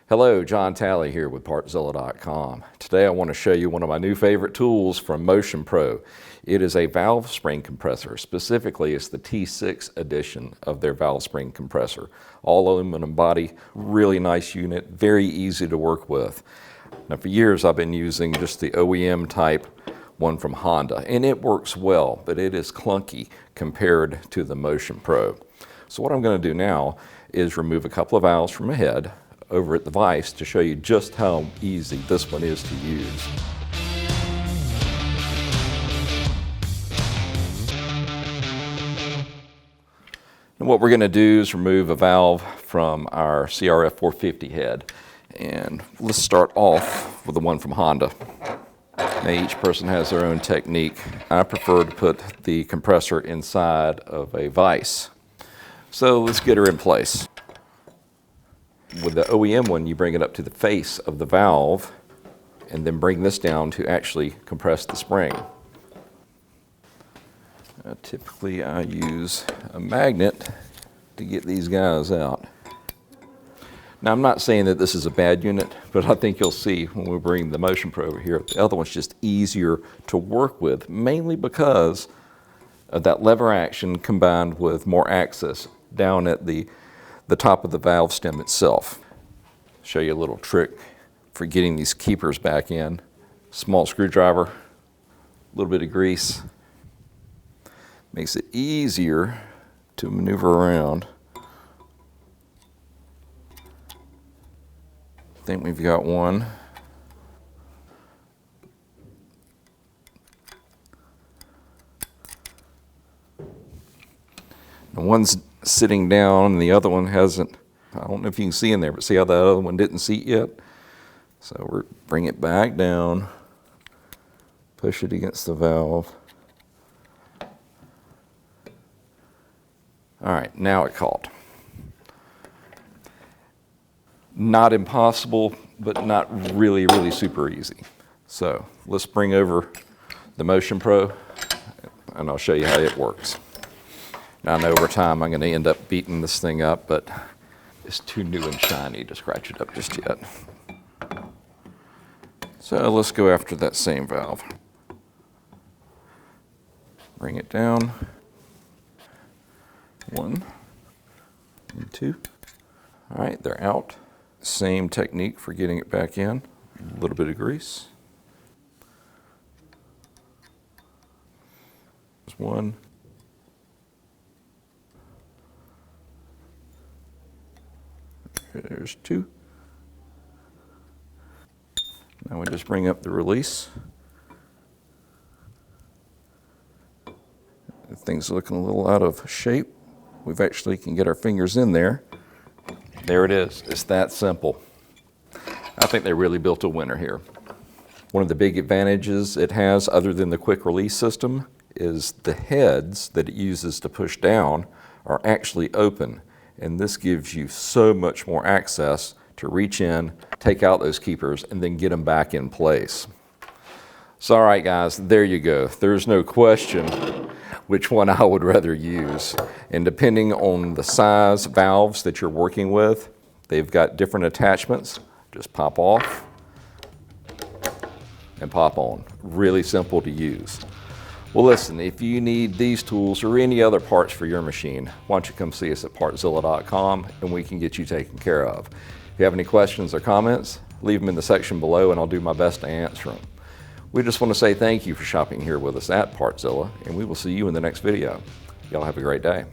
Hello, John Talley here with Partzilla.com. Today I want to show you one of my new favorite tools from Motion Pro. It is a valve spring compressor. Specifically, it's the T6 edition of their valve spring compressor. All aluminum body, really nice unit, very easy to work with. Now for years I've been using just the OEM type one from Honda, and it works well, but it is clunky compared to the Motion Pro. So what I'm going to do now is remove a couple of valves from my head over at the vise to show you just how easy this one is to use. And what we're going to do is remove a valve from our CRF 450 head. And let's start off with the one from Honda. Now each person has their own technique. I prefer to put the compressor inside of a vise. So let's get her in place. With the OEM one, you bring it up to the face of the valve and then bring this down to actually compress the spring. Typically I use a magnet to get these guys out. Now I'm not saying that this is a bad unit, but I think you'll see when we bring the Motion Pro over here, the other one's just easier to work with, mainly because of that lever action combined with more access down at the top of the valve stem itself. Show you a little trick for getting these keepers back in. Small screwdriver, a little bit of grease. Makes it easier to maneuver around. I think we've got one. And one's sitting down and the other one hasn't. I don't know if you can see in there, but see how that other one didn't seat yet? So we're bring it back down, push it against the valve. All right, now it caught. Not impossible, but not really, really super easy. So let's bring over the Motion Pro and I'll show you how it works. Now I know over time I'm going to end up beating this thing up, but it's too new and shiny to scratch it up just yet. So let's go after that same valve. Bring it down. 1 and 2. All right, they're out. Same technique for getting it back in. A little bit of grease. There's 1. There's 2. Now we just bring up the release. Things looking a little out of shape. We've actually can get our fingers in there. There it is. It's that simple. I think they really built a winner here. One of the big advantages it has, other than the quick release system, is the heads that it uses to push down are actually open. And this gives you so much more access to reach in, take out those keepers, and then get them back in place. So all right guys, there you go. There's no question which one I would rather use. And depending on the size valves that you're working with, they've got different attachments. Just pop off and pop on. Really simple to use. Well listen, if you need these tools or any other parts for your machine, why don't you come see us at Partzilla.com and we can get you taken care of. If you have any questions or comments, leave them in the section below and I'll do my best to answer them. We just want to say thank you for shopping here with us at Partzilla, and we will see you in the next video. Y'all have a great day.